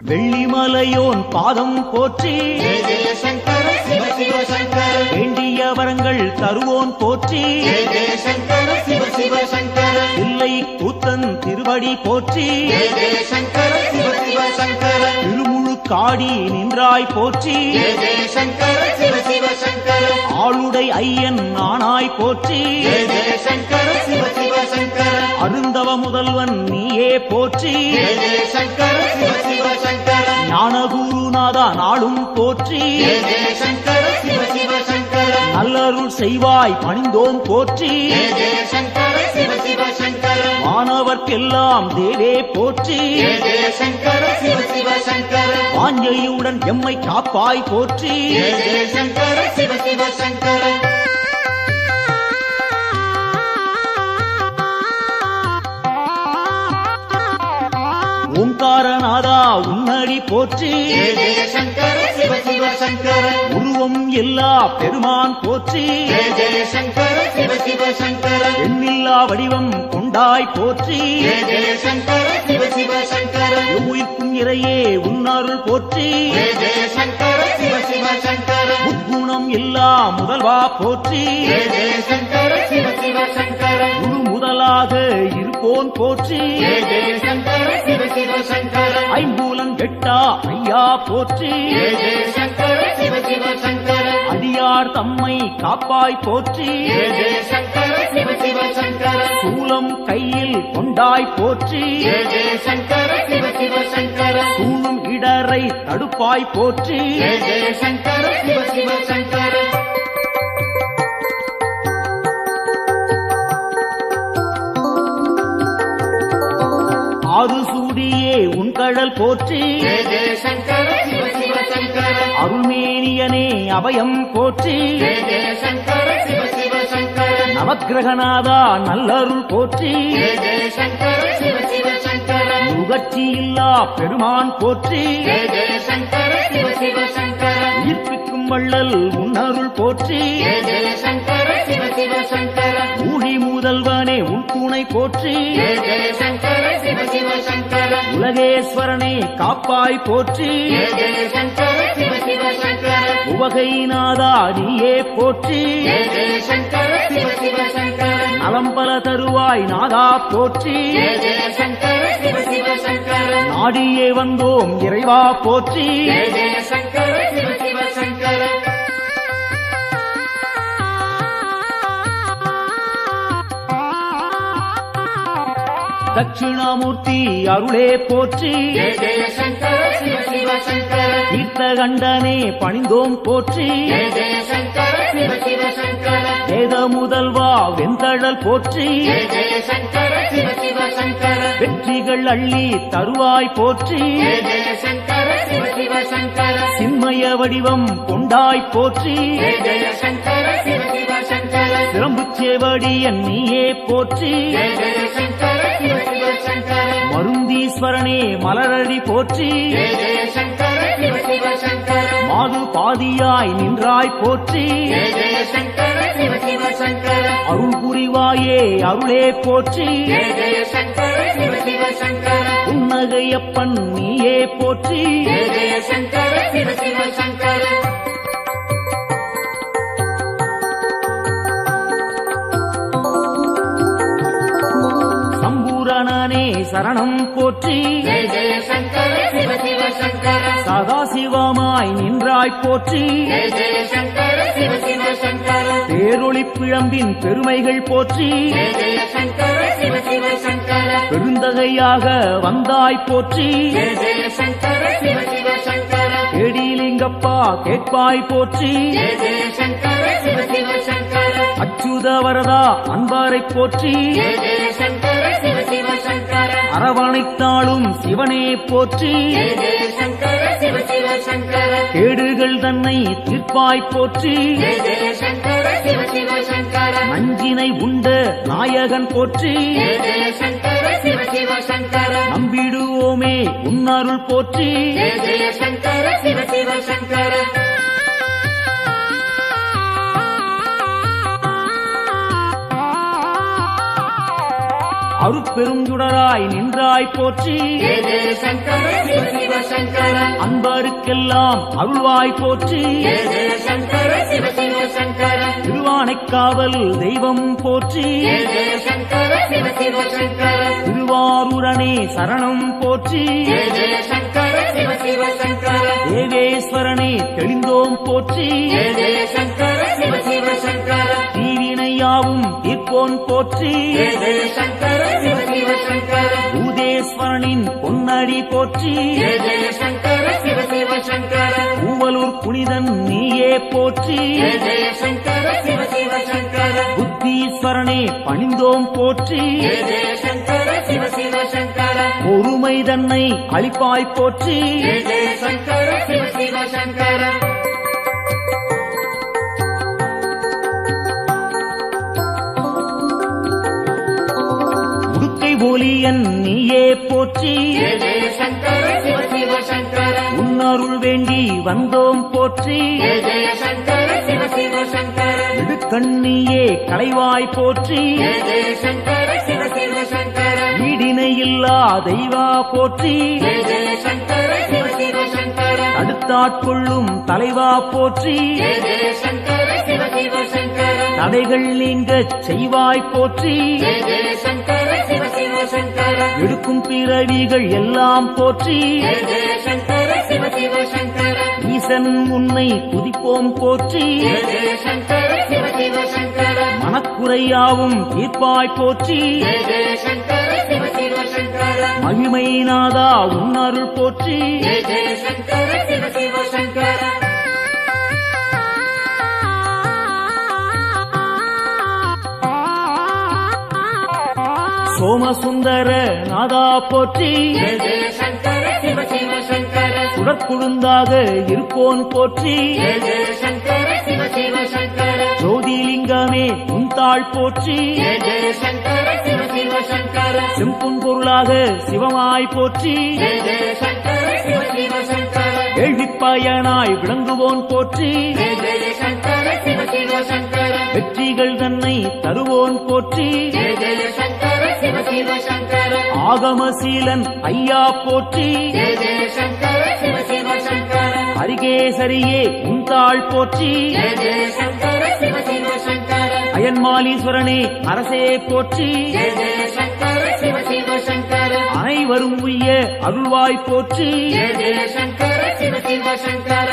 வெள்ளிமலையோன் பாதம் போற்றி ஜெய ஜெய சங்கர சிவ சிவ சங்கர வேண்டிய வரங்கள் தருவோன் போற்றி ஜெய ஜெய சங்கர சிவ சிவ சங்கர இல்லை கூத்தன் திருவடி போற்றி ஜெய ஜெய சங்கர சிவ சிவ சங்கர திருமுழு காடி நின்றாய் போற்றி ஜெய ஜெய சங்கர சிவ சிவ சங்கர ஆளுடை ஐயன் நானாய் போற்றி ஜெய ஜெய சங்கர சிவ சிவ சங்கர அருந்தவ முதல்வன் நீயே போற்றி ஜெய ஜெய சங்கர சிவ சிவ சங்கர ஞானகுருநாதா நாளும் போற்றி ஜெய ஜெய சங்கர சிவ சிவ சங்கர நல்லருள் செய்வாய் பணிந்தோம் போற்றி ஜெய ஜெய சங்கர சிவ சிவ சங்கர வானவர்க்கெல்லாம் தேவே போற்றி ஜெய ஜெய சங்கர சிவ சிவ சங்கர வாஞ்சையுடன் எம்மை காப்பாய் போற்றி ஜெய ஜெய சங்கர சிவ சிவ சங்கர ஓங்காரநாதா உன்னடி போற்றி ஜெய ஜெய சங்கர சிவ சிவ சங்கர உருவம் எல்லா பெருமான் போற்றி ஜெய ஜெய சங்கர சிவ சிவ சங்கர எண்ணில்லா வடிவம் கொண்டாய் போற்றி ஜெய ஜெய சங்கர சிவ சிவ சங்கர உயிர்க்கும் இறையே உன்னருள் போற்றி ஜெய ஜெய சங்கர சிவ சிவ சங்கர முக்குணம் எல்லா முதல்வா போற்றி ஜெய ஜெய சங்கர சிவ சிவ சங்கர முழு முதலாக இருப்போன் போற்றி ஜெய ஜெய சங்கர சிவ சிவ சங்கர ஐம்பூலம் கெட்டா ஐயா போற்றி ஜெய ஜெய சங்கர சிவ சிவ சங்கர அடியார் தம்மை காப்பாய் போற்றி ஜெய ஜெய சங்கர சிவ சிவ சங்கர சூலம் கையில் கொண்டாய் போற்றி ஜெய ஜெய சங்கர சிவ சிவ சங்கர சூழும் இடரை தடுப்பாய் போற்றி ஜெய ஜெய சங்கர சிவ சிவ சங்கர ஆறு சூடியே உன் கடல் போற்றி ஜெய ஜெய சங்கர சிவ சிவ சங்கர அருள்மேனியனே அபயம் போற்றி ஜெய ஜெய சங்கர சிவ சிவ சங்கர நவக்கிரகநாதா நல்லருள் போற்றி ஜெய ஜெய சங்கர சிவ சிவ சங்கர முகர்ச்சி இல்லா பெருமான் போற்றி ஜெய ஜெய சங்கர சிவ சிவ சங்கர உயிர்ப்பிக்கும் வள்ளல் உன்னருள் போற்றி ஜெய ஜெய சங்கர சிவ சிவ சங்கர ஊழி முதல்வனே உன் துணை போற்றி ஜெய ஜெய சங்கர சிவ சிவ சங்கர உலகேஸ்வரனே காப்பாய் போற்றி ஜெய ஜெய சங்கர சிவ சிவ சங்கர உவகைநாதா நீயே போற்றி ஜெய ஜெய சங்கர சிவ சிவ சங்கர நலம் பல தருவாய் நாதா போற்றி ஜெய ஜெய சங்கர சிவ சிவ சங்கர நாடியே வந்தோம் இறைவா போற்றி ஜெய ஜெய சங்கர சிவ சிவ சங்கர தட்சிணாமூர்த்தி அருளே போற்றி ஜெய ஜெய சங்கர சிவ சிவ சங்கர தீர்த்தகண்டனே பணிந்தோம் போற்றி ஜெய ஜெய சங்கர சிவ சிவ சங்கர வேத முதல்வா வெந்தழல் போற்றி ஜெய ஜெய சங்கர சிவ சிவ சங்கர வெற்றிகள் அள்ளி தருவாய் போற்றி ஜெய ஜெய சங்கர சிவ சிவ சங்கர சின்மய வடிவம் கொண்டாய் போற்றி ஜெய ஜெய சங்கர சிவ சிவ சங்கர சிரம்புச்சேவடியன் நீயே போற்றி ஜெய ஜெய சங்கர சிவ சிவ சங்கர மருந்தீஸ்வரனே மலரடி போற்றி ஜெய ஜெய சங்கர சிவ சிவ சங்கர மாது பாதியாய் நின்றாய் போற்றி ஜெய ஜெய சங்கர சிவ சிவ சங்கர அருள் புரிவாயே அருளே போற்றி ஜெய ஜெய சங்கர சிவ சிவ சங்கர புன்னகையப்பன் நீயே போற்றி ஜெய ஜெய சங்கர சிவ சிவ சங்கர சம்பூரணனே சரணம் போற்றி ஜெய ஜெய சங்கர சிவ சிவ சங்கர சதாசிவமாய் நின்றாய் போற்றி ஜெய ஜெய சங்கர சிவ சிவ சங்கர பேரொளி பிழம்பின் பெருமைகள் போற்றி ஜெய ஜெய சங்கர சிவ சிவ சங்கர பெருந்தகையாக வந்தாய் போற்றி ஜெய ஜெய சங்கர சிவ சிவ சங்கர கேடிலிங்கப்பா கேட்பாய் போற்றி ஜெய ஜெய சங்கர சிவ சிவ சங்கர அச்சுத வரதா அன்பாரை போற்றி ஜெய ஜெய சங்கர சிவ சிவ சங்கர அரவணைத்தாளும் சிவனே போற்றி ஜெய ஜெய சங்கர சிவ சிவ சங்கர கேடுகள் தன்னை தீர்ப்பாய் போற்றி ஜெய ஜெய சங்கர சிவ சிவ சங்கர நஞ்சினை உண்ட நாயகன் போற்றி ஜெய ஜெய சங்கர சிவ சிவ சங்கர நம்பிடுவோமே உன்னருள் போற்றி ஜெய ஜெய சங்கர சிவ சிவ சங்கர அருட்பெருஞ்சுடராய் நின்றாய் போற்றி ஜெய ஜெய சங்கர சிவ சிவ சங்கர அன்பருக்கெல்லாம் அருள்வாய் போற்றி ஜெய ஜெய சங்கர சிவ சிவ சங்கர திருவானைக்காவல் தெய்வம் போற்றி ஜெய ஜெய சங்கர சிவ சிவ சங்கர திருவாரூரணே சரணம் போற்றி ஜெய ஜெய சங்கர சிவ சிவ சங்கர தேவேஸ்வரனே தெளிந்தோம் போற்றி ஜெய ஜெய சங்கர சிவ சிவ சங்கர தீவினையாவும் தீர்ப்போன் போற்றி ஜெய ஜெய சங்கர சிவ சிவ சங்கர பூதேஸ்வரனின் பொன்னடி போற்றி ஜெய ஜெய சங்கர சிவ சிவ சங்கர பூவலூர் புனிதன் நீயே போற்றி ஜெய ஜெய சங்கர சிவ சிவ சங்கர புத்தீஸ்வரனே பணிந்தோம் போற்றி ஜெய ஜெய சங்கர சிவ சிவ சங்கர பொறுமை தன்னை அளிப்பாய் போற்றி ஜெய ஜெய சங்கர சிவ சிவ சங்கர உடுக்கை ஒலியன் நீயே போற்றி ஜெய ஜெய சங்கர சிவ சிவ சங்கர உன்னருள் வேண்டி வந்தோம் போற்றி ஜெய ஜெய சங்கர சிவ சிவ சங்கர இடுக்கண்ணியே களைவாய் போற்றி ஜெய ஜெய சங்கர சிவ சிவ சங்கர ஈடிணையில்லா தெய்வா போற்றி ஜெய ஜெய சங்கர சிவ சிவ சங்கர அடுத்தாட்கொள்ளும் தலைவா போற்றி ஜெய ஜெய சங்கர சிவ சிவ சங்கர தடைகள் நீங்கச் செய்வாய் போற்றி ஜெய ஜெய சங்கர சிவ சிவ சங்கர எடுக்கும் பிறவிகள் எல்லாம் போற்றி ஜெய ஜெய சங்கர சிவ சிவ சங்கர ஈசன் உன்னை துதிப்போம் போற்றி ஜெய ஜெய சங்கர சிவ சிவ சங்கர மனக்குறையாவும் தீர்ப்பாய் போற்றி ஜெய ஜெய சங்கர சிவ சிவ சங்கர மகிமை நாதா உன்னருள் போற்றி ஜெய ஜெய சங்கர சிவ சிவ சங்கர சோமசுந்தர நாதா போற்றி ஜெய ஜெய சங்கர சிவ சிவ சங்கர சுடற்குழுந்தாக இருப்போன் போற்றி ஜெய ஜெய சங்கர சிவ சிவ சங்கர ஜோதிலிங்கமே உந்தாள் போற்றி ஜெய ஜெய சங்கர சிவ சிவ சங்கர செம்புன் பொருளாக சிவமாய் போற்றி ஜெய ஜெய சங்கர சிவ சிவ சங்கர கேள்விப்பயனாய் விளங்குவோன் போற்றி ஜெய ஜெய சங்கர சிவ சிவ சங்கர வெற்றிகள் தன்னை தருவோன் போற்றி ஜெய ஜெய சங்கர சிவ சிவ சங்கர ஆகமசீலன் ஐயா போற்றி ஜெய ஜெய சங்கர சிவ சிவ சங்கர அரிகேசரியே உந்தாள் போற்றி ஜெய ஜெய சங்கர சிவ சிவ சங்கர அயன்மாலீஸ்வரனே அரசே போற்றி ஜெய ஜெய சங்கர சிவ சிவ சங்கர அனைவரும் உய்ய அருள்வாய் போற்றி ஜெய ஜெய சங்கர சிவ சிவ சங்கர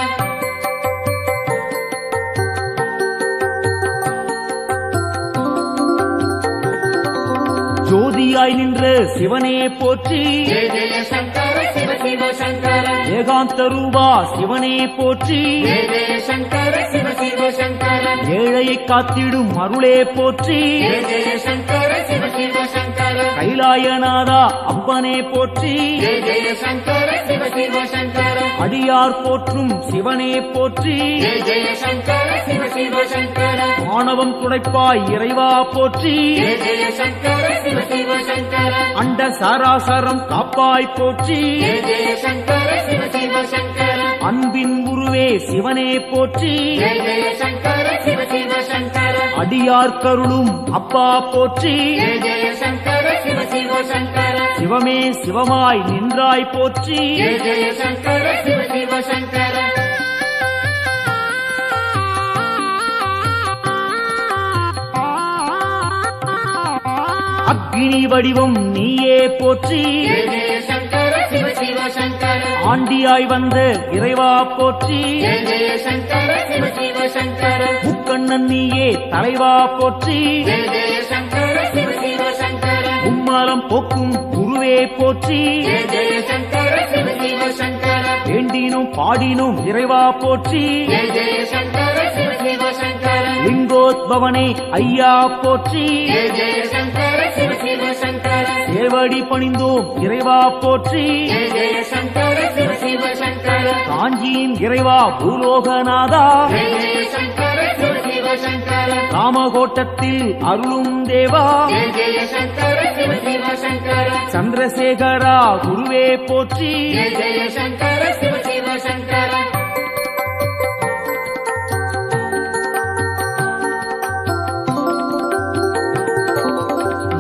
ஜோதியாய் நின்ற சிவனே போற்றி ஜெய ஜெய சங்கர சிவ சிவ சங்கர ஏகாந்த ரூபா சிவனே போற்றி ஜெய ஜெய சங்கர சிவ சிவ சங்கர ஏழையை காத்திடும் அருளே போற்றி ஜெய ஜெய சங்கர சிவ சிவ சங்கர கைலாயநாதா அம்பனே போற்றி ஜெய ஜெய சங்கர சிவ சிவ சங்கர அடியார் போற்றும் சிவனே போற்றி ஜெய ஜெய சங்கர சிவ சிவ சங்கர ஆணவம் துடைப்பாய் இறைவா போற்றி ஜெய ஜெய சங்கர சிவ சிவ சங்கர அண்ட சராசரம் காப்பாய் போற்றி ஜெய ஜெய சங்கர சிவ சிவ சங்கர அன்பின் உருவே சிவனே போற்றி ஜெய ஜெய சங்கர சிவ சிவ சங்கர அடியார் கருளும் அப்பா போற்றி ஜெய ஜெய சங்கர சிவ சிவ சங்கர சிவமே சிவமாய் நின்றாய் போற்றி ஜெய ஜெய சங்கர சிவ சிவ சங்கர அக்னி வடிவம் நீயே போற்றி ஜெய ஜெய சங்கர சிவ சிவ சங்கர ஆண்டியாய் வந்த இறைவா போற்றி ஜெய ஜெய சங்கர சிவ சிவ சங்கர முக்கண்ணன் நீயே தலைவா போற்றி ஜெய ஜெய சங்கர சிவ சிவ சங்கர உம்மாலம் போக்கும் குருவே போற்றி ஜெய ஜெய சங்கர சிவ சிவ சங்கர வேண்டினும் பாடினும் இறைவா போற்றி ஜெய ஜெய சங்கர சிவ சிவ சங்கர லிங்கோத்பவனே ஐயா போற்றி ஜெய ஜெய சங்கர சிவ சிவ சங்கர சேவடி பணிந்தோம் இறைவா போற்றி ஜெய ஜெய சங்கர சிவ சிவ சங்கர காஞ்சியின் இறைவா பூலோகநாதா ஜெய ஜெய சங்கர சிவ சிவ சங்கர காமகோட்டத்தில் அருளும் தேவா ஜெய ஜெய சங்கர சிவ சிவ சங்கர சந்திரசேகரா குருவே போற்றி ஜெய ஜெய சங்கர சிவ சிவ சங்கர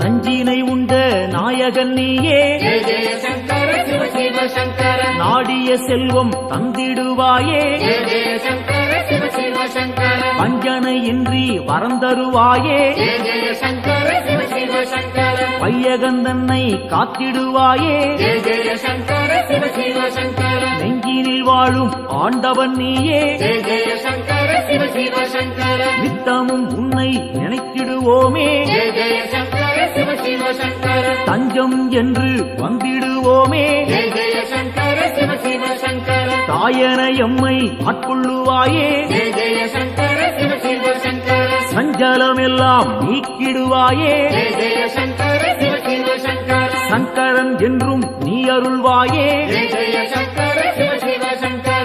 நஞ்சினை உண்ட நாயகன் நீயே ஜெய ஜெய சங்கர சிவ சிவ சங்கர நாடிய செல்வம் தந்திடுவாயே ஜெய ஜெய சங்கர சிவ சிவ சங்கர வஞ்சனையின்றி வரந்தருவாயே ஜெய ஜெய சங்கர சிவ சிவ சங்கர வையகந்தன்னை காத்திடுவாயே ஜெய ஜெய சங்கர சிவ சிவ சங்கர நெஞ்சினில் வாழும் ஆண்டவன் நீயே ஜெய ஜெய சங்கர சிவ சிவ சங்கர நித்தமும் உன்னை நினைத்திடுவோமே ஜெய ஜெய சங்கர சிவ சிவ சங்கர தஞ்சம் என்று வந்திடுவோமே ஜெய ஜெய சங்கர சிவ சிவ சங்கர தாயன எம்மை ஆட்கொள்ளுவாயே ஜெய ஜெய சங்கர சிவ சிவ சங்கர சஞ்சலமெல்லாம் நீக்கிடுவாயே ஜெய ஜெய சங்கர சிவ சிவ சங்கர சங்கரன் என்றும் நீ அருள்வாயே ஜெய ஜெய சங்கர சிவ சிவ சங்கர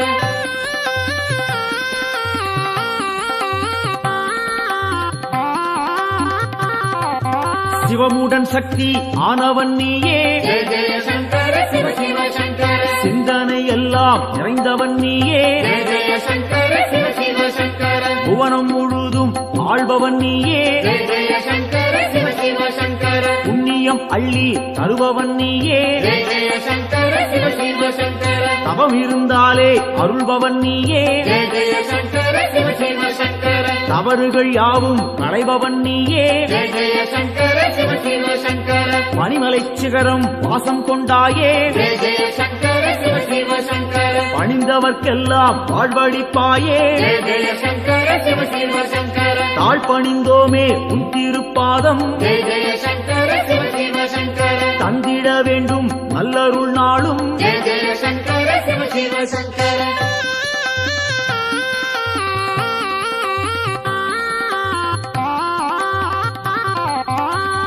சிவமுடன் சக்தி ஆனவன் நீயே ஜெய ஜெய சங்கர சிவ சிவ சங்கர சிந்தனை எல்லாம் நிறைந்தவன் நீயே ஜெய ஜெய சங்கர சிவ சிவ சங்கர புவனம் முழுதும் ஆள்பவன் நீயே ஜெய ஜெய சங்கர சிவ சிவ சங்கர புண்ணியம் அள்ளி தருபவன் நீயே ஜெய ஜெய சங்கர சிவ சிவ சங்கர தவம் இருந்தாலே அருள்பவன் நீயே ஜெய ஜெய சங்கர சிவ சிவ சங்கர தவறுகள் யாவும் களைபவன் நீயே ஜெய ஜெய சங்கர சிவ சிவ சங்கர பனிமலை சிகரம் வாசம் கொண்டாயே ஜெய ஜெய சங்கர சிவ சிவ சங்கர பணிந்தவர்க்கெல்லாம் வாழ்வழிப்பாயே ஜெய ஜெய சங்கர சிவ சிவ சங்கர தாழ் பணிந்தோமே உன் திருப்பாதம் ஜெய ஜெய சங்கர சிவ சிவ சங்கர தந்திட வேண்டும் நல்லருள் நாளும் ஜெய ஜெய சங்கர சிவ சிவ சங்கர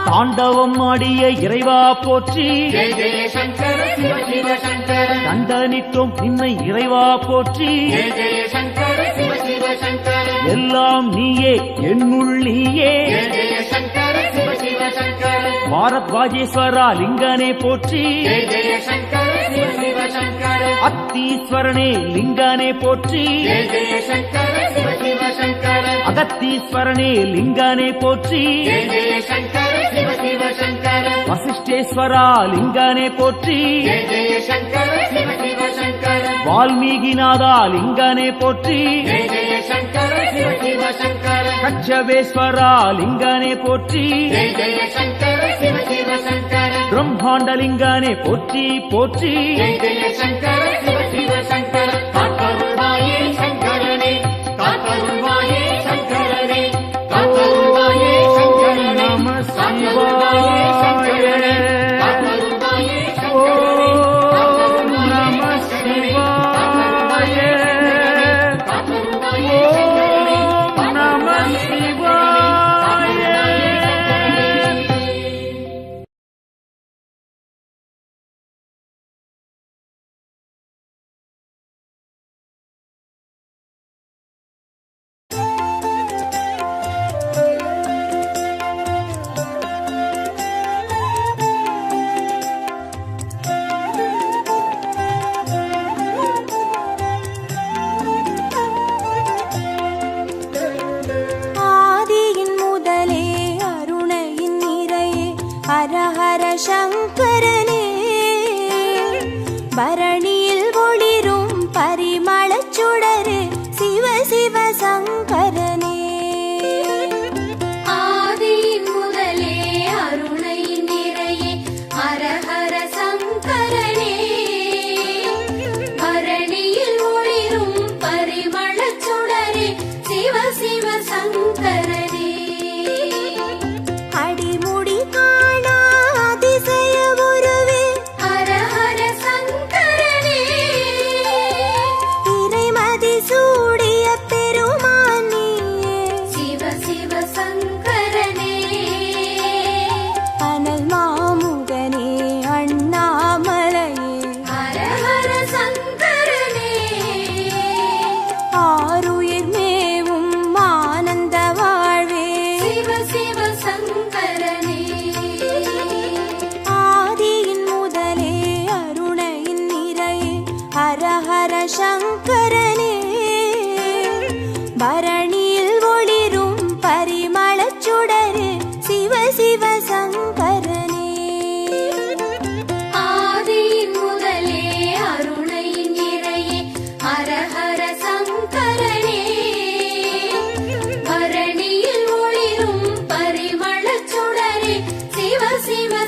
தாண்டவம் ஆடிய இறைவா போற்றி ஜெய ஜெய சங்கர சிவ சிவ சங்கர தண்டனிட்டோம் நின்னை இறைவா போற்றி ஜெய ஜெய சங்கர சிவ சிவ சங்கர எல்லாம் நீயே என்னுள் நீயே ஜெய ஜெய சங்கர சிவ சிவ சங்கர பாரத்வாஜேஸ்வரா லிங்கனே போற்றி ஜெய ஜெய சங்கர சிவ சிவ சங்கர அத்தீஸ்வரனே லிங்கனே போற்றி ஜெய ஜெய சங்கர சிவ சிவ சங்கர அகத்தீஸ்வரனே லிங்கனே போற்றி ஜெய ஜெய சங்கர சிவ சிவ சங்கர வசிஷ்டேஸ்வரா லிங்கனே போற்றி ஜெய ஜெய சங்கர சிவ சிவ சங்கர வால்மீகிநாதா லிங்கனே போற்றி ஜெய ஜெய சங்கர சிவ சிவ சங்கர கச்சவேஸ்வரா லிங்கனே போற்றி ஜெய ஜெய சங்கர சிவ சிவ சங்கர பிரம்மாண்டலிங்கனே போற்றி போற்றி ஜெய ஜெய சங்கர சிவ சிவ சங்கர காத்தருள்வாயே சங்கரனே காத்தருள்வாயே சங்கரனே காத்தருள்வாயே சங்கரனே நம காத்தருள்வாயே சங்கரனே சிவாய காத்தருள்வாயே ஓம் சங்கரனே நம சிவாய காத்தருள்வாயே ஓம் நம சிவாய ஆதியின் முதலே அருணையின் நிறையே ஹரஹர சங்கரனே பரணியில் ஒளிரும் பரிமளச் சுடரே சிவ சிவ சங்கரனே ஆதியின் முதலே அருணையின் நிறையே ஹரஹர சங்கரனே பரணியில் ஒளிரும் பரிமளச் சுடரே சிவ சிவ சங்கரனே அடிமுடி காணா அதிசய உருவே ஹரஹர சங்கரனே இறைமதி சூடிய பெருமான் நீயே சிவ சிவ சங்கரனே அனல் மாமுகனே அண்ணாமலையே ஹரஹர சங்கரனே ஆருயிர் மேவும் ஆனந்த வாழ்வே சிவ சிவ சங்கரனே ஆதியின் முதலே அருணையின் நிறையே ஹரஹர சங்கரனே பரணியில் ஒளிரும் பரிமளச் சுடரே சிவ சிவ சங்கரனே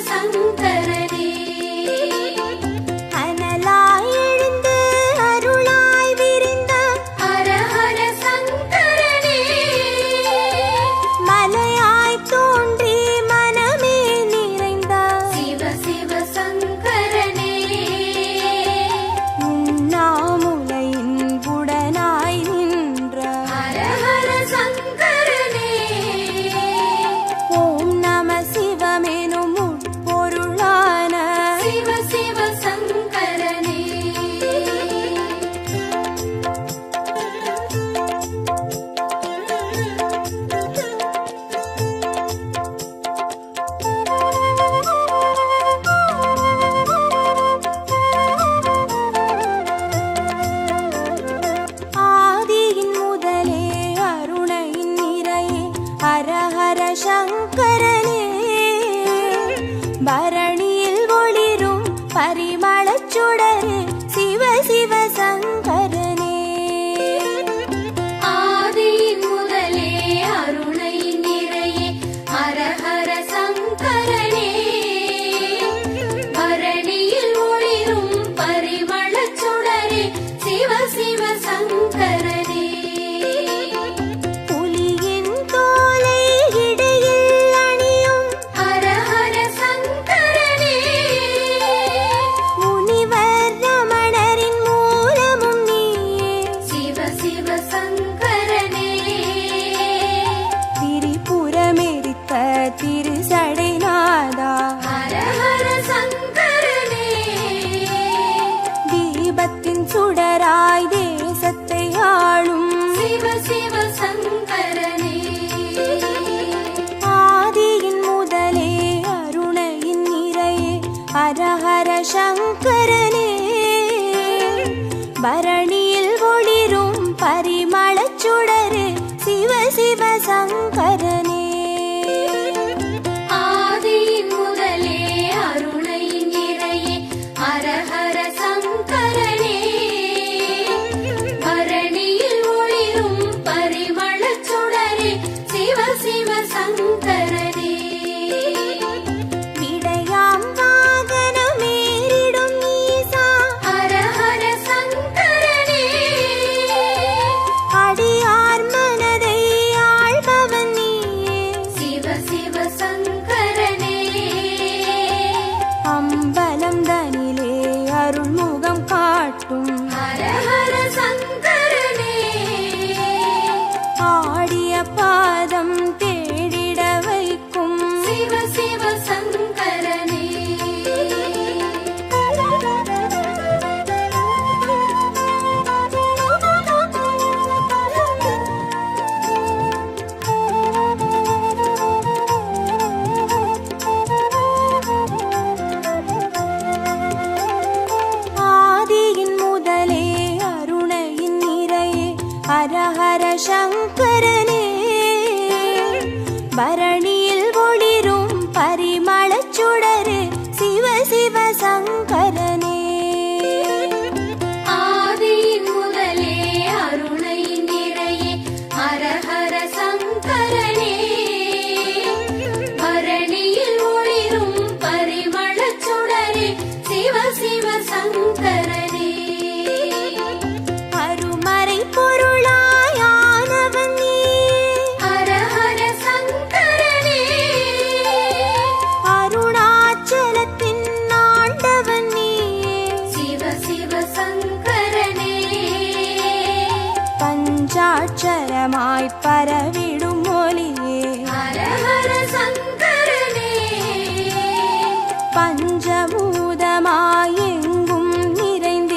சங்கரனே அனலாய் எழுந்து அருளாய் விரிந்த ஹர ஹர சங்கரனே மலையாய் தோன்றி மனமே நிறைந்த சிவ சிவ சங்கரனே உண்ணாமுலையின் உடனாய் நின்ற ஹர ஹர சங்கரனே ஓம் நம சிவமெனும் உட்பொருளான சிவ சிவ சங்கரனே ஆதியின் முதலே அருணையின் நிறையே ஹர ஹர சங்கரனே பரணியில் ஒளிரும் பரிமளச் சுடரே சிவ சிவ சங்கரனே ஆதியின் முதலே அருணை நிறையே ஹர ஹர சங்கரனே பரணியில் ஒளிரும் பரிமளச் சுடரே சிவ சிவ சங்கரனே புலியின் தோலை இடையில் அணியும் ஹர ஹர சங்கரனே முனிவர் ரமணரின் மூலமும் நீயே சிவ சிவ சங்கரனே திரிபுரமெரித்த திருசடைநாதா ஹர ஹர சங்கரனே தீபத்தின் சுடராய் தேசத்தை ஆளும் சிவ சிவ சங்கரனே ஆதியின் முதலே அருணையின் நிறையே ஹர ஹர சங்கரனே பரணியில் ஒளிரும் பரிமளச் சுடரே சிவ சிவ சங்கரனே ஆதியின் முதலே அருணை நிறையே ஹர ஹர சங்கரனே பரணியில் ஒளிரும் பரிமளச் சுடரே சிவ சிவ சங்கரனே விடையாம் வாகனமேறிடும் ஈசா ஹர ஹர சங்கரனே அடியார் மனதை ஆள்பவன் நீயே சிவ சிவ சங்கரனே அம்பலம் தனிலே அருள்முகம் காட்டும் ஹர ஹர சங்கரனே ஆடிய பாதம் தேடிட வைக்கும் சிவ சிவ சங்கரனே ஆதியின் முதலே அருணையின் நிறையே ஹர ஹர சங்கரனே பரணியில் ஒளிரும் பரிமளச் சுடரே சிவ சிவ சங்கரனே ஆதியின் முதலே அருணை நிறையே ஹர ஹர சங்கரனே பரணியில் ஒளிரும் பரிமளச் சுடரே சிவ சிவ சங்கரனே அருமறை பொருளாயானவன் நீயே ஹர ஹர சங்கரனே அருணாச்சலத்தின் ஆண்டவன் நீயே சிவ சிவ சங்கரனே பஞ்சாட்சரமாய் பரவிடும் மொழியே ஹர ஹர சங்கரனே பஞ்சபூதமாய் எங்கும் நிறைந்தே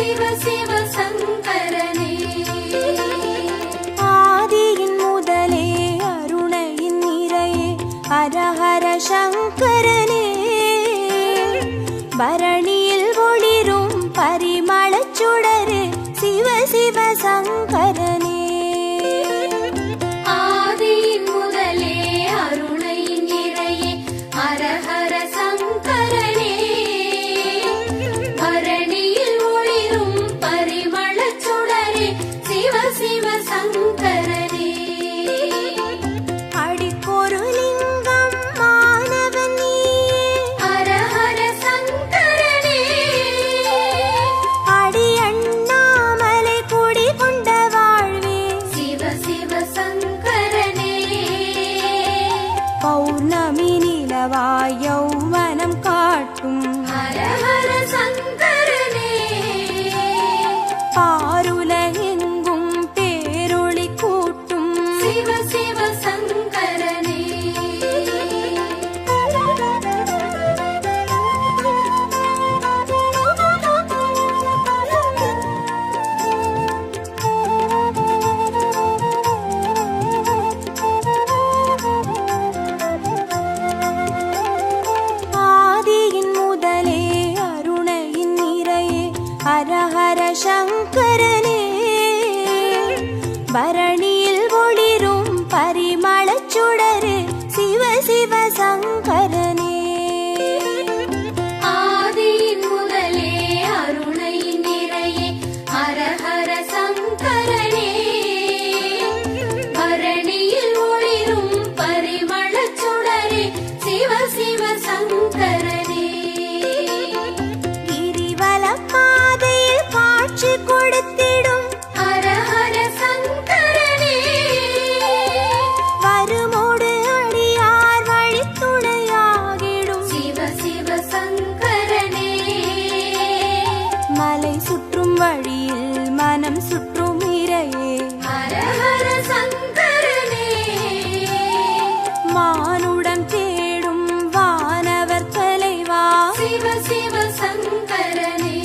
சிவ சிவ சங்கரனே ஆதியின் முதலே அருணையின் நிறையே ஹரஹர சங்கரனே பரணியில் ஒளிரும் பரிமளச் சுடரே சிவ சிவ சங்கரனே ஆதியின் முதலே அருணையின் நிறையே ஹரஹர சங்கரனே பரணியில் ஒளிரும் பரிமளச் சுடரே சிவ சிவ சங்கரனே அடிக்கொரு லிங்கம் மாணவன் நீயே ஹரஹர சங்கரனே அடி அண்ணாமலை குடி கொண்ட வாழ்வே சிவ சிவ சங்கரனே பௌர்ணமி நிலவாய் யௌவனம் காட்டும் ஹரஹர சங்கரனே பாருலகெங்கும் பேரொளி கூட்டும் சிவ சிவ சங்கரனே ஆதியின் முதலே அருணையின் நிறையே ஹரஹர சங்கரனே பரணியில் ஒளிரும் பரிமளச் சுடரே சிவ சிவ சங்கரனே ஆதியின் முதலே அருணையின் நிறையே ஹரஹர சங்கரனே பரணியில் ஒளிரும் பரிமளச் சுடரே சிவ சிவ சங்கரனே கிரிவல பாதையில் காட்சி கொடுத்திடும் ஹரஹர சங்கரனே வருமோடு அடியார் வழித்துணையாகிடும் சிவ சிவ சங்கரனே மலை சுற்றும் வழியில் மனம் சுற்றும் இறையே ஹரஹர சங்கரனே மானுடம் தேடும் வானவர் தலைவா சிவ சிவ சங்கரனே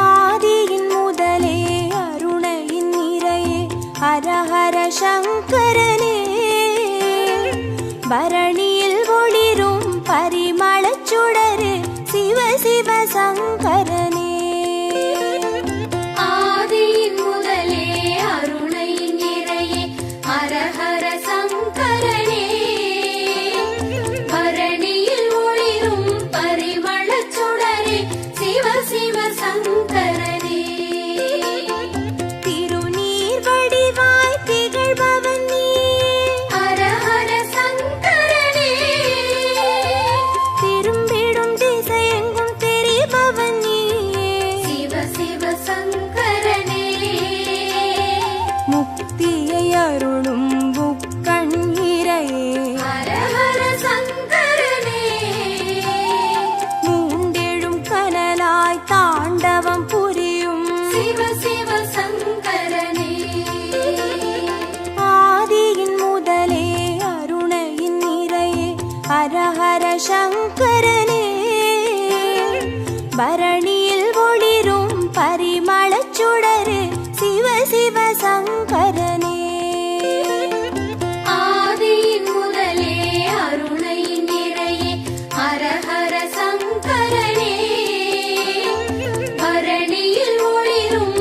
ஆதியின் முதலே அருணையின் நிறையே ஹரஹர சங்கரனே பரணியில் ஒளிரும் பரிமளச் சுடரே சிவ சிவ சங்கரனே ஆதியின் முதலே அருணையின் நிறையே ஹரஹர சங்கரனே பரணியில் ஒளிரும் பரிமளச் சுடரே சிவ சிவ சங்கரனே திருநீர் வடிவாய் திகழ்பவன் நீயே ஹரஹர சங்கரனே திரும்பிடும் திசையெங்கும் தெரிபவன் நீயே சிவ சிவ சங்கரனே முக்தியை அருளும் முக்கண் இறையே ஹரஹர சங்கரனே மூண்டெழும் கனலாய் தாண்டவம் புரியும் சிவ சிவ சங்கரனே ஆதியின் முதலே அருணையின் நிறையே ஹரஹர சங்கரனே பரணியில் ஒளிரும் பரிமளச் சுடரே சிவ சிவ சங்கரனே ஆதியின் முதலே அருணையின் நிறையே ஹரஹர சங்கரனே பரணியில் ஒளிரும்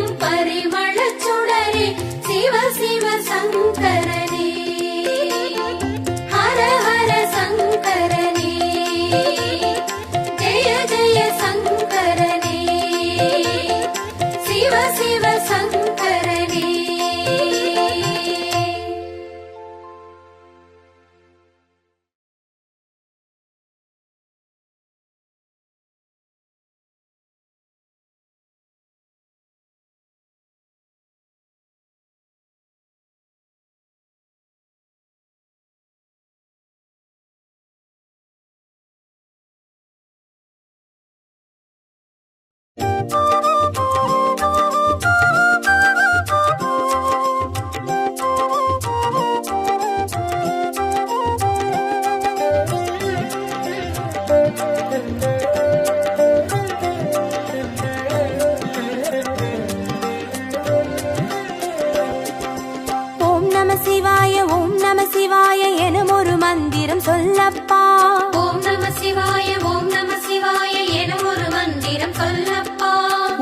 மந்திரம் சொல்லப்பா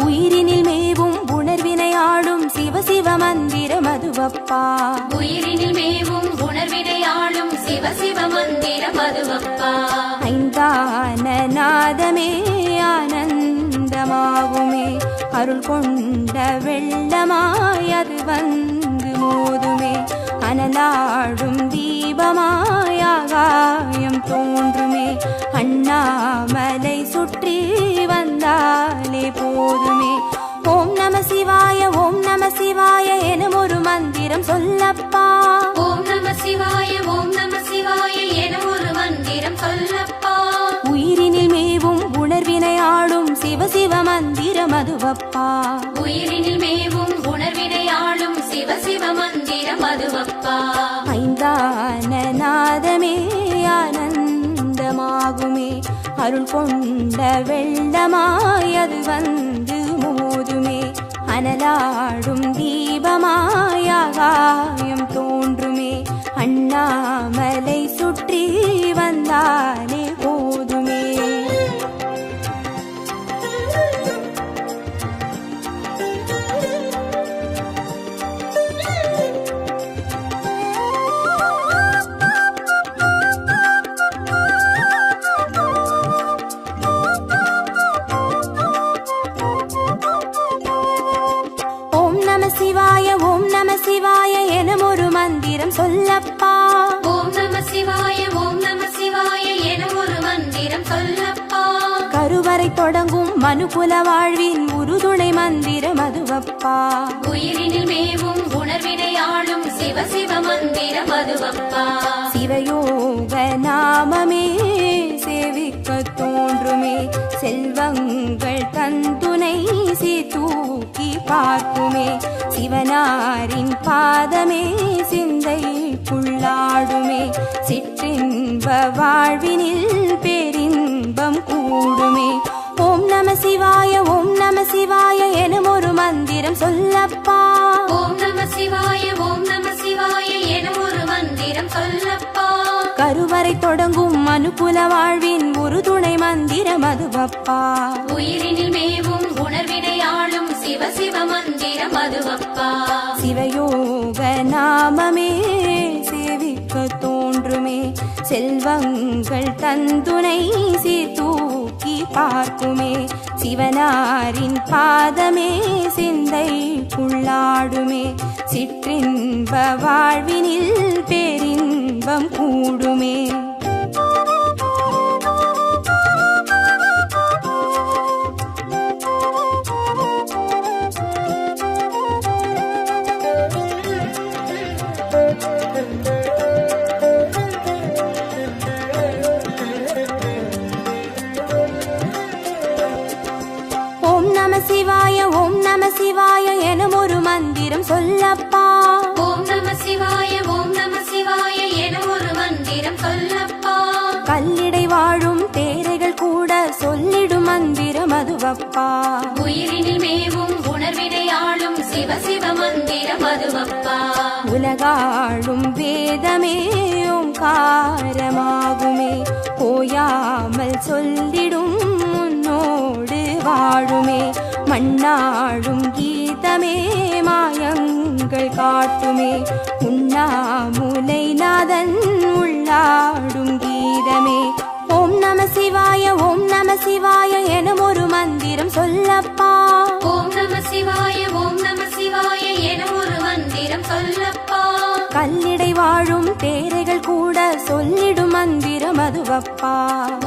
உயிரினில் மேவும் உணர்வினை ஆளும் சிவ சிவ மந்திரம் அதுவப்பா உயிரினில் மேவும் உணர்வினை ஆளும் சிவ சிவ மந்திரம் அதுவப்பா ஐந்தான நாதமே ஆனந்தமாகுமே அருள் கொண்ட வெள்ளமாய் அது வந்து மோதுமே அனலாடும் தீபமாய் ஆகாயம் தோன்றுமே அண்ணாமலை சுற்றி வந்தாலே போதுமே ஓம் நம சிவாய ஓம் நம சிவாய எனும் ஒரு மந்திரம் சொல்லப்பா ஓம் நம சிவாய ஓம் நம சிவாய என ஒரு மந்திரம் சொல்லப்பா உயிரினில் மேவும் உணர்வினை ஆளும் சிவ சிவ மந்திரம் அதுவப்பா உயிரினில் மேவும் உணர்வினை ஆளும் சிவ சிவ மந்திரம் அதுவப்பா ஐந்தான நாதமே ஆனந்தமாகுமே அருள் கொண்ட வெள்ளமாய் அது வந்து மோதுமே அனலாடும் தீபமாய் ஆகாயம் தோன்றுமே அண்ணாமலை சுற்றி வந்தாலே போதுமே சிவாய ஓம் நம சிவாய எனும் ஒரு மந்திரம் சொல்லப்பா ஓம் நம சிவாய ஓம் நம சிவாய என ஒரு மந்திரம் சொல்லப்பா கருவறை தொடங்கும் மனுகுல வாழ்வின் உறுதுணை மந்திரம் அதுவப்பா உயிரினில் மேவும் உணர்வினை ஆளும் சிவ சிவ மந்திரம் அதுவப்பா சிவயோக நாமமே சேவிக்க தோன்றுமே செல்வங்கள் தந்துணை தூக்கி பார்க்குமே சிவனாரின் பாதமே சிந்தைக்குள்ளாடுமே சிற்றின்ப வாழ்வினில் பேரின்பம் கூடுமே ஓம் நம சிவாய ஓம் நம சிவாய எனும் ஒரு மந்திரம் சொல்லப்பா ஓம் நம சிவாய ஓம் நம சிவாய என ஒரு மந்திரம் சொல்லப்பா கருவறை தொடங்கும் மனுகுல வாழ்வின் ஒரு துணை மந்திரம் அதுவப்பா உயிரினில் மேவும் உணர்வினை ஆளும் சிவ சிவ மந்திரம் அதுவப்பா சிவயோக நாமமே சேவிக்க தோன்றுமே செல்வங்கள் தந்துணை தூக்கி பார்க்குமே சிவனாரின் பாதமே சிந்தைக்குள்ளாடுமே சிற்றின்ப வாழ்வினில் பேரின்பம் கூடுமே சிவாய ஓம் நம சிவாய எனும் ஒரு மந்திரம் சொல்லப்பா ஓம் நம சிவாய ஓம் நம சிவாய என ஒரு மந்திரம் சொல்லப்பா கல்லிடை வாழும் தேரைகள் கூட சொல்லிடும் மந்திரம் அதுவப்பா உயிரினில் மேவும் உணர்வினை ஆளும் சிவ சிவ மந்திரம் அதுவப்பா உலகாளும் வேதமே ஓங்காரமாகுமே ஓயாமல் சொல்லிடும் உன்னோடு வாழுமே மண்ணாடும் கீதமே மாயங்கள் காட்டுமே உண்ணாமுலை நாதன் உள்ளாடும் கீதமே ஓம் நம சிவாய ஓம் நம சிவாய எனும் ஒரு மந்திரம் சொல்லப்பா ஓம் நம சிவாய ஓம் நம சிவாய என ஒரு மந்திரம் சொல்லப்பா கல்லிடை வாழும் தேரைகள் கூட சொல்லிடும் மந்திரம் அதுவப்பா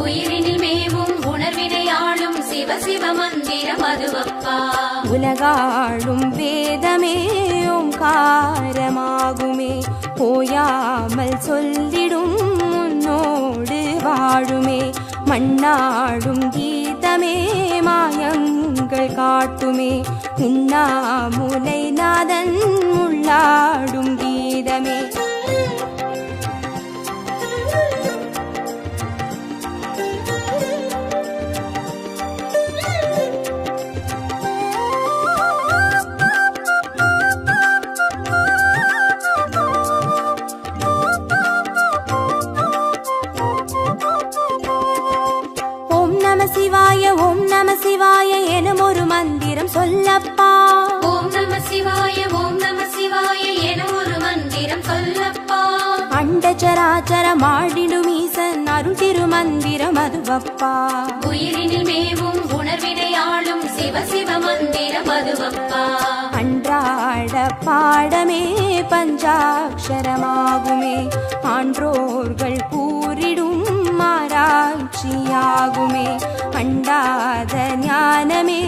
உயிரினில் மேவும் உணர்வினை ஆளும் சிவ சிவ மந்திரம் அதுவப்பா உலகாளும் வேதமே ஓங்காரமாகுமே ஓயாமல் சொல்லிடும் உன்னோடு வாழுமே மண்ணாடும் கீதமே மாயங்கள் காட்டுமே உண்ணாமுலை நாதன் உள்ளாடும் கீதமே சிவாய ஓம் நம சிவாய அண்டச்சராச்சரம் ஆடிடும் ஈசன் அருள் திருமந்திரம் அதுவப்பா. உயிரினில் மேவும் உணர்வினை ஆளும் சிவ சிவ மந்திரம் அதுவப்பா. அன்றாட பாடமே பஞ்சாட்சரமாகுமே, ஆன்றோர்கள் கூறிடும் ஆராய்ச்சியாகுமே. அண்டாத ஞானமே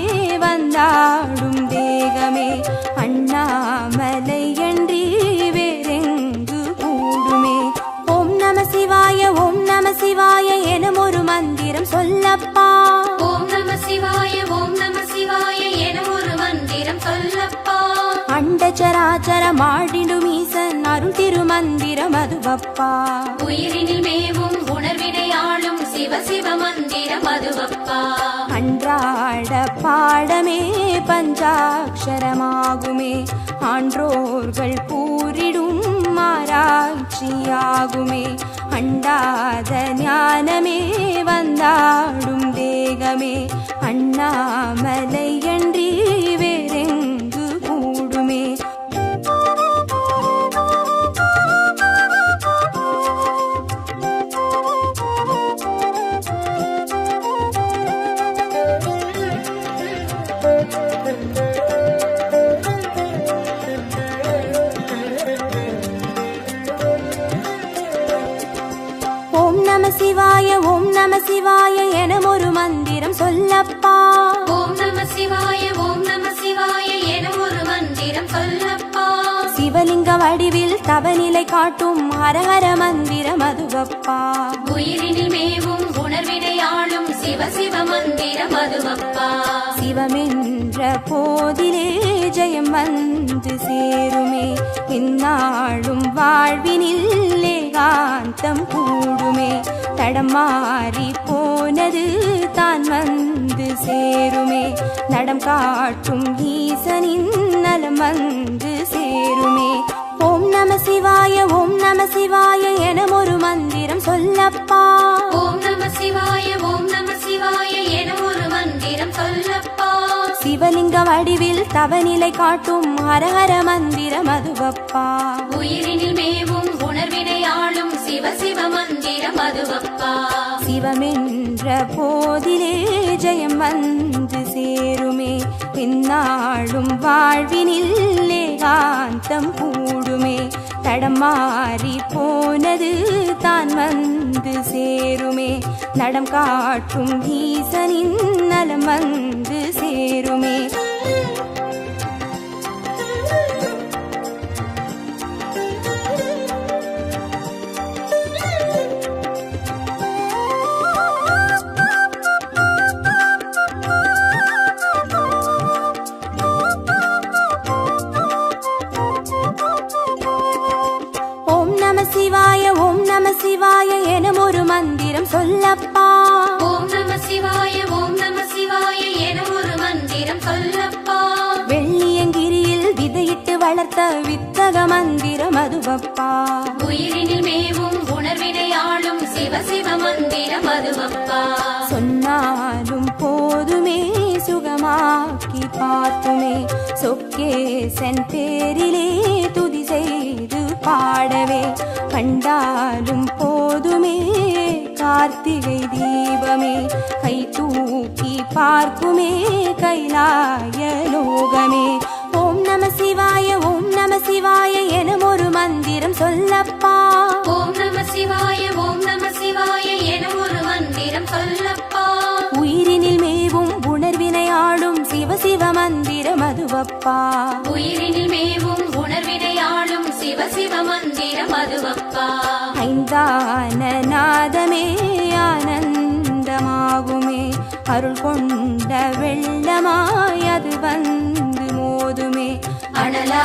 வந்தாடும் தேகமே, அண்ணாமலை அன்றி வேறெங்கு கூடுமே. ஓம் நம சிவாய ஓம் நம சிவாய எனும் ஒரு மந்திரம் சொல்லப்பா. ஓம் நம சிவாய ஓம் நம சிவாய எனும் ஒரு மந்திரம் சொல்லப்பா. அண்டச்சராச்சரம் ஆடிடும் ஈசன் அருள் திருமந்திரம் அதுவப்பா. உயிரினில் மேவும் உணர்வினை ஆளும் சிவ சிவ மந்திரம் அதுவப்பா. அன்றாட பாடமே பஞ்சாட்சரமாகுமே, ஆன்றோர்கள் கூறிடும் ஆராய்ச்சியாகுமே. அண்டாத ஞானமே வந்தாடும் தேகமே, அண்ணாமலை அன்றி வேறெங்கு கூடுமே. ஓம் நம சிவாய ஓம் நம சிவாய எனும் ஒரு மந்திரம் சொல்லப்பா. ஓம் நம சிவாய ஓம் நம சிவாய எனும் ஒரு மந்திரம் சொல்லப்பா. சிவலிங்க வடிவில் தவநிலை காட்டும் ஹரஹர மந்திரம் அதுவப்பா. உயிரினில் மேவும் உணர்வினை ஆளும் சிவ சிவ மந்திரம் அதுவப்பா. சிவமென்ற போதிலே ஜெயம் வந்து சேருமே, இந்நாளும் வாழ்வினில் ஏகாந்தம் கூடுமே. தடமாறி போனது தான் வந்து சேருமே, நடம் காட்டும் ஈசனின் நலம் வந்து சேருமே. ஓம் நம சிவாய ஓம் நம சிவாய எனும் ஒரு மந்திரம் சொல்லப்பா. ஓம் நம சிவாய ஓம் நம சிவாய எனும் ஒரு மந்திரம் சொல்லப்பா. சிவலிங்க வடிவில் தவநிலை காட்டும் ஹரஹர மந்திரம் அதுவப்பா. உயிரினில் மேவும் உணர்வினை ஆளும் சிவ சிவ மந்திரம் அதுவப்பா. சிவமென்ற போதிலே ஜெயம் வந்து சேருமே, இந்நாளும் வாழ்வினில் ஏகாந்தம் கூடுமே. தடமாறி போனது தான் வந்து சேருமே, நடம் காட்டும் ஈசனின் நலம் வந்து சேருமே. சிவாய ஓம் நம சிவாய எனும் ஒரு மந்திரம் சொல்லப்பா. ஓம் நம சிவாய ஓம் நம சிவாய எனும் ஒரு மந்திரம் சொல்லப்பா. வெள்ளியங்கிரியில் விதையிட்டு வளர்த்த வித்தக மந்திரம் அதுவப்பா. உயிரினில் மேவும் உணர்வினை ஆளும் சிவ சிவ மந்திரம் அதுவப்பா. சொன்னாலும் போதுமே சுகமாக்கி பார்க்குமே, சொக்கேசன் பேரிலே துதி செய்து பாடவே. கண்டாலும் போதுமே கார்த்திகை தீபமே, கை தூக்கி பார்க்குமே கைலாய லோகமே. ஓம் நம சிவாய ஓம் நம சிவாய எனும் ஒரு மந்திரம் சொல்லப்பா. ஓம் நம சிவாய ஓம் நம சிவாய எனும் ஒரு மந்திரம் சொல்லப்பா. உயிரினில் மேவும் உணர்வினை ஆளும் சிவ சிவ மந்திரம் அதுவப்பா. உயிரினில் மேவும் உணர்வினை ஆளும் சிவ சிவ மந்திரம் அதுவப்பா. ஐந்தான நாதமே ஆனந்தமாகுமே, அருள் கொண்ட வெள்ளமாய் அது வந்து மோதுமே. அனலா